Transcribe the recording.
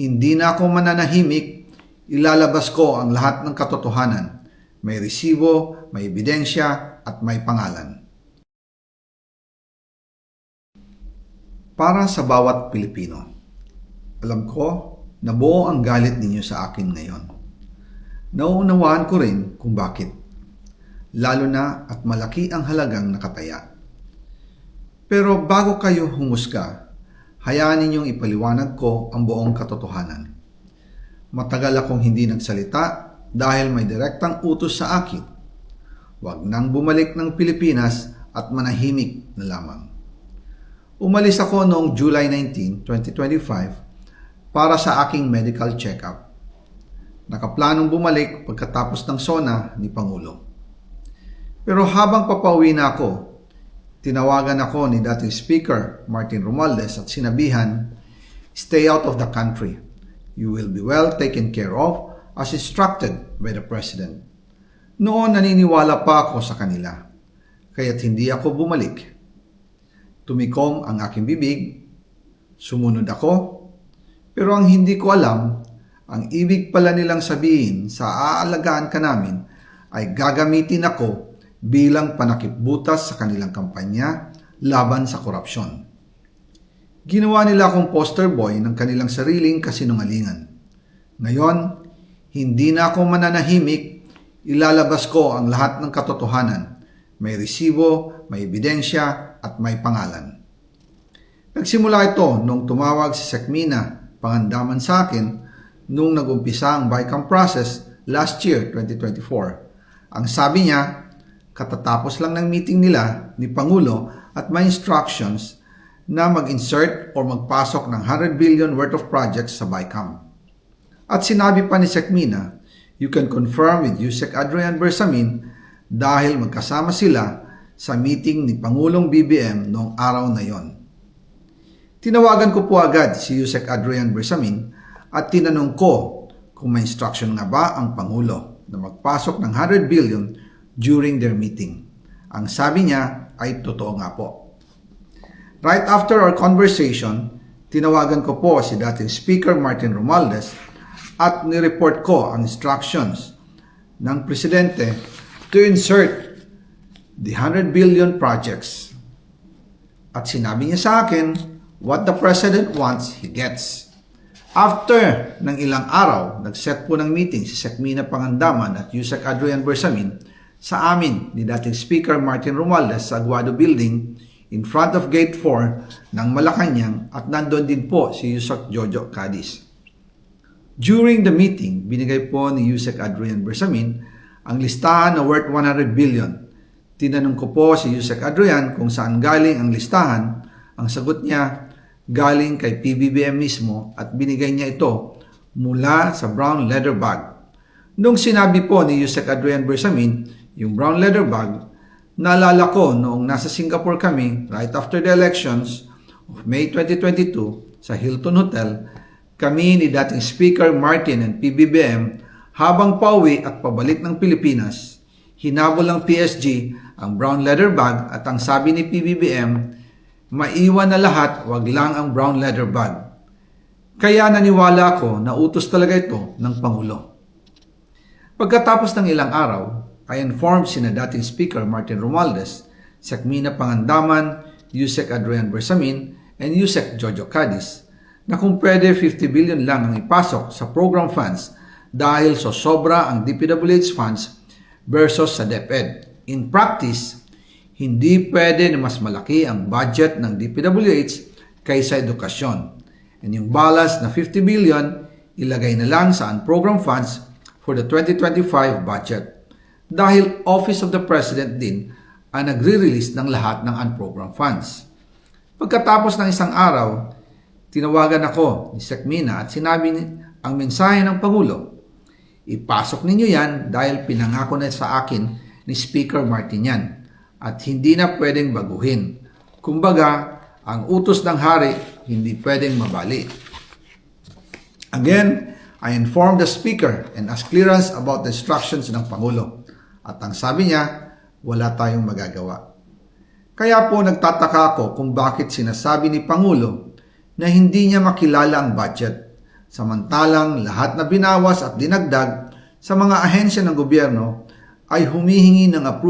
Hindi na ako mananahimik, ilalabas ko ang lahat ng katotohanan. May resibo, may ebidensya, at may pangalan. Para sa bawat Pilipino, alam ko na buo ang galit ninyo sa akin ngayon. Nauunawaan ko rin kung bakit, lalo na at malaki ang halagang nakataya. Pero bago kayo humusga, hayaan ninyong ipaliwanag ko ang buong katotohanan. Matagal akong hindi nagsalita dahil may direktang utos sa akin. Huwag nang bumalik ng Pilipinas at manahimik na lamang. Umalis ako noong July 19, 2025 para sa aking medical check-up. Nakaplanong bumalik pagkatapos ng SONA ni Pangulo. Pero habang papauwi na ako, tinawagan ako ni dating Speaker Martin Romualdez at sinabihan, "Stay out of the country. You will be well taken care of as instructed by the President." Noon naniniwala pa ako sa kanila, kaya't hindi ako bumalik. Tumikom ang aking bibig, sumunod ako, pero ang hindi ko alam, ang ibig pala nilang sabihin sa aalagaan ka namin ay gagamitin ako bilang panakipbutas sa kanilang kampanya laban sa korupsyon. Ginawa nila akong poster boy ng kanilang sariling kasinungalingan. Ngayon, hindi na ako mananahimik, ilalabas ko ang lahat ng katotohanan. May resibo, may ebidensya, at may pangalan. Nagsimula ito nung tumawag si Sekmina Pangandaman sa akin nung nag-umpisa ang BICAM process last year, 2024. Ang sabi niya, katatapos lang ng meeting nila ni Pangulo at may instructions na mag-insert or magpasok ng 100 billion worth of projects sa BICAM. At sinabi pa ni Sekmina, you can confirm with Yusek Adrian Bersamin dahil magkasama sila sa meeting ni Pangulong BBM noong araw na yon. Tinawagan ko po agad si Yusek Adrian Bersamin at tinanong ko kung may instruction nga ba ang Pangulo na magpasok ng 100 billion during their meeting. Ang sabi niya ay totoo nga po. Right after our conversation, tinawagan ko po si dating Speaker Martin Romualdez at nireport ko ang instructions ng Presidente to insert the 100 billion projects. At sinabi niya sa akin, what the President wants, he gets. After ng ilang araw, nag-set po ng meeting si Sekmina Pangandaman at Yusek Adrian Bersamin sa amin ni dating Speaker Martin Romualdez sa Aguado Building in front of Gate 4 ng Malacanang at nandun din po si Yusek Jojo Cadiz. During the meeting, binigay po ni Yusek Adrian Bersamin ang listahan na worth 100 billion. Tinanong ko po si Yusek Adrian kung saan galing ang listahan. Ang sagot niya, galing kay PBBM mismo at binigay niya ito mula sa brown leather bag. Nung sinabi po ni Yusek Adrian Bersamin yung brown leather bag, naalala ko noong nasa Singapore kami right after the elections of May 2022 sa Hilton Hotel, kami ni dating Speaker Martin and PBBM habang pauwi at pabalik ng Pilipinas, hinabol ng PSG ang brown leather bag at ang sabi ni PBBM, maiwan na lahat, wag lang ang brown leather bag. Kaya naniwala ako na utos talaga ito ng Pangulo. Pagkatapos ng ilang araw, I informed sina dating Speaker Martin Romualdez, Sekmina Pangandaman, Yusek Adrian Bersamin, and Yusek Jojo Cadiz na kung pwede 50 billion lang ang ipasok sa program funds dahil so sobra ang DPWH funds versus sa DepEd. In practice, hindi pwede na mas malaki ang budget ng DPWH kaysa edukasyon. And yung balance na 50 billion, ilagay na lang sa unprogram funds for the 2025 budget. Dahil Office of the President din ang nagre-release ng lahat ng unprogram funds. Pagkatapos ng isang araw, tinawagan ako ni Sekmina at sinabi ang mensahe ng Pangulo, ipasok ninyo yan dahil pinangako na sa akin ni Speaker Martin yan at hindi na pwedeng baguhin. Kumbaga, ang utos ng hari hindi pwedeng mabali. Again, I informed the Speaker and asked clearance about the instructions ng Pangulo. At ang sabi niya, wala tayong magagawa. Kaya po nagtataka ako kung bakit sinasabi ni Pangulo na hindi niya makilala ang budget. Samantalang lahat na binawas at dinagdag sa mga ahensya ng gobyerno ay humihingi ng approval